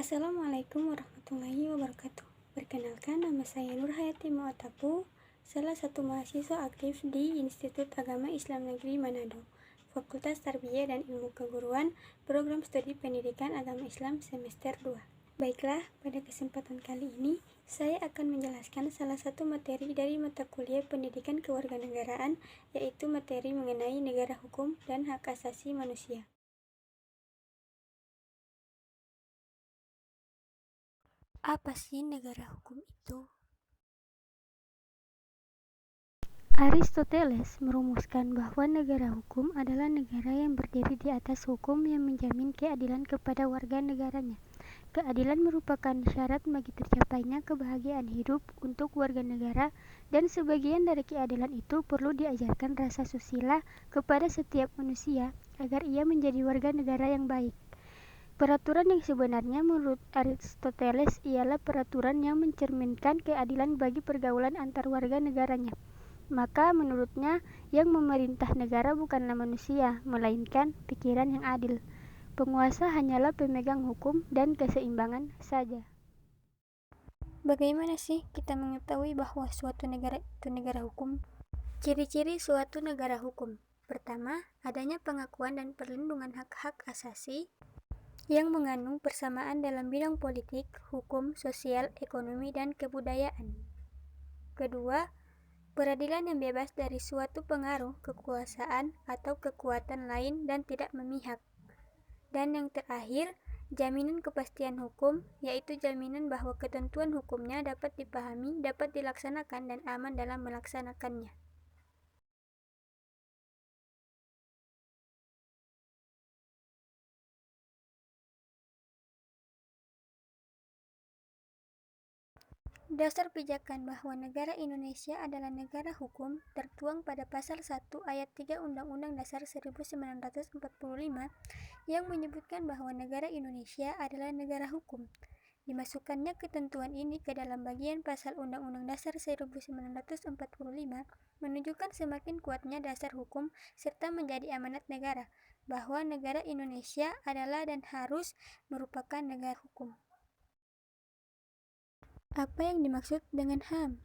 Assalamualaikum warahmatullahi wabarakatuh. Perkenalkan, nama saya Nur Hayati Muatapu, salah satu mahasiswa aktif di Institut Agama Islam Negeri Manado, Fakultas Tarbiyah dan Ilmu Keguruan, Program Studi Pendidikan Agama Islam semester 2. Baiklah, pada kesempatan kali ini, saya akan menjelaskan salah satu materi dari mata kuliah Pendidikan Kewarganegaraan, yaitu materi mengenai negara hukum dan hak asasi manusia. Apa sih negara hukum itu? Aristoteles merumuskan bahwa negara hukum adalah negara yang berdiri di atas hukum yang menjamin keadilan kepada warga negaranya. Keadilan merupakan syarat bagi tercapainya kebahagiaan hidup untuk warga negara, dan sebagian dari keadilan itu perlu diajarkan rasa susila kepada setiap manusia agar ia menjadi warga negara yang baik. Peraturan yang sebenarnya menurut Aristoteles ialah peraturan yang mencerminkan keadilan bagi pergaulan antar warga negaranya. Maka menurutnya, yang memerintah negara bukanlah manusia, melainkan pikiran yang adil. Penguasa hanyalah pemegang hukum dan keseimbangan saja. Bagaimana sih kita mengetahui bahwa suatu negara itu negara hukum? Ciri-ciri suatu negara hukum. Pertama, adanya pengakuan dan perlindungan hak-hak asasi yang mengandung persamaan dalam bidang politik, hukum, sosial, ekonomi, dan kebudayaan. Kedua, peradilan yang bebas dari suatu pengaruh, kekuasaan, atau kekuatan lain dan tidak memihak. Dan yang terakhir, jaminan kepastian hukum, yaitu jaminan bahwa ketentuan hukumnya dapat dipahami, dapat dilaksanakan, dan aman dalam melaksanakannya. Dasar pijakan bahwa negara Indonesia adalah negara hukum tertuang pada Pasal 1 Ayat 3 Undang-Undang Dasar 1945 yang menyebutkan bahwa negara Indonesia adalah negara hukum. Dimasukkannya ketentuan ini ke dalam bagian pasal Undang-Undang Dasar 1945 menunjukkan semakin kuatnya dasar hukum serta menjadi amanat negara bahwa negara Indonesia adalah dan harus merupakan negara hukum. Apa yang dimaksud dengan HAM?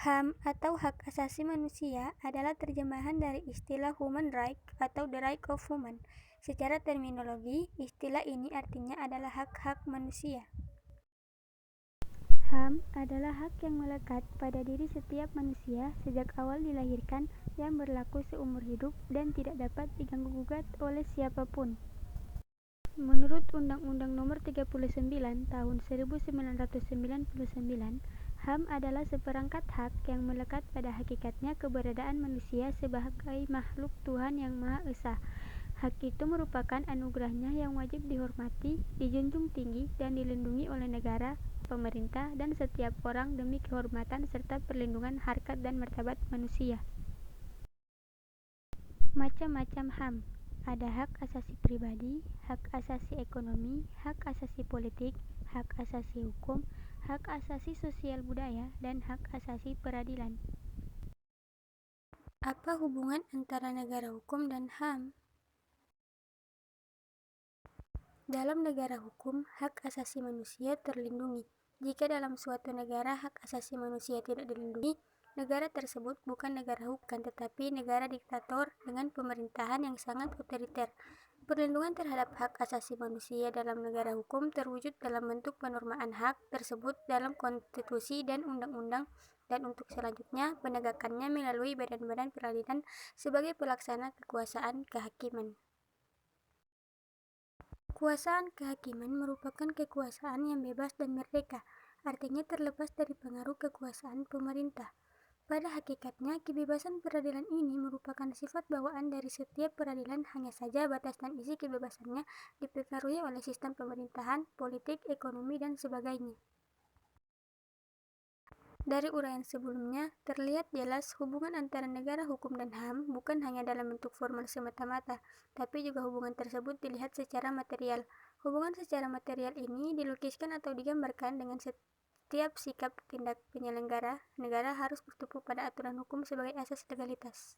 HAM atau Hak Asasi Manusia adalah terjemahan dari istilah Human Right atau The Right of Human. Secara terminologi, istilah ini artinya adalah hak-hak manusia. HAM adalah hak yang melekat pada diri setiap manusia sejak awal dilahirkan, yang berlaku seumur hidup dan tidak dapat diganggu-gugat oleh siapapun. Menurut Undang-Undang Nomor 39 Tahun 1999, HAM adalah seperangkat hak yang melekat pada hakikatnya keberadaan manusia sebagai makhluk Tuhan yang Maha Esa. Hak itu merupakan anugerahnya yang wajib dihormati, dijunjung tinggi, dan dilindungi oleh negara, pemerintah, dan setiap orang demi kehormatan serta perlindungan harkat dan martabat manusia. Macam-macam HAM. Ada hak asasi pribadi, hak asasi ekonomi, hak asasi politik, hak asasi hukum, hak asasi sosial budaya, dan hak asasi peradilan. Apa hubungan antara negara hukum dan HAM? Dalam negara hukum, hak asasi manusia terlindungi. Jika dalam suatu negara hak asasi manusia tidak dilindungi, negara tersebut bukan negara hukum, tetapi negara diktator dengan pemerintahan yang sangat otoriter. Perlindungan terhadap hak asasi manusia dalam negara hukum terwujud dalam bentuk penormaan hak tersebut dalam konstitusi dan undang-undang, dan untuk selanjutnya penegakannya melalui badan-badan peradilan sebagai pelaksana kekuasaan kehakiman. Kekuasaan kehakiman merupakan kekuasaan yang bebas dan merdeka, artinya terlepas dari pengaruh kekuasaan pemerintah. Pada hakikatnya, kebebasan peradilan ini merupakan sifat bawaan dari setiap peradilan, hanya saja batas dan isi kebebasannya dipengaruhi oleh sistem pemerintahan, politik, ekonomi, dan sebagainya. Dari uraian sebelumnya, terlihat jelas hubungan antara negara hukum dan HAM bukan hanya dalam bentuk formal semata-mata, tapi juga hubungan tersebut dilihat secara material. Hubungan secara material ini dilukiskan atau digambarkan dengan setiap sikap tindak penyelenggara negara harus bertumpu pada aturan hukum sebagai asas legalitas.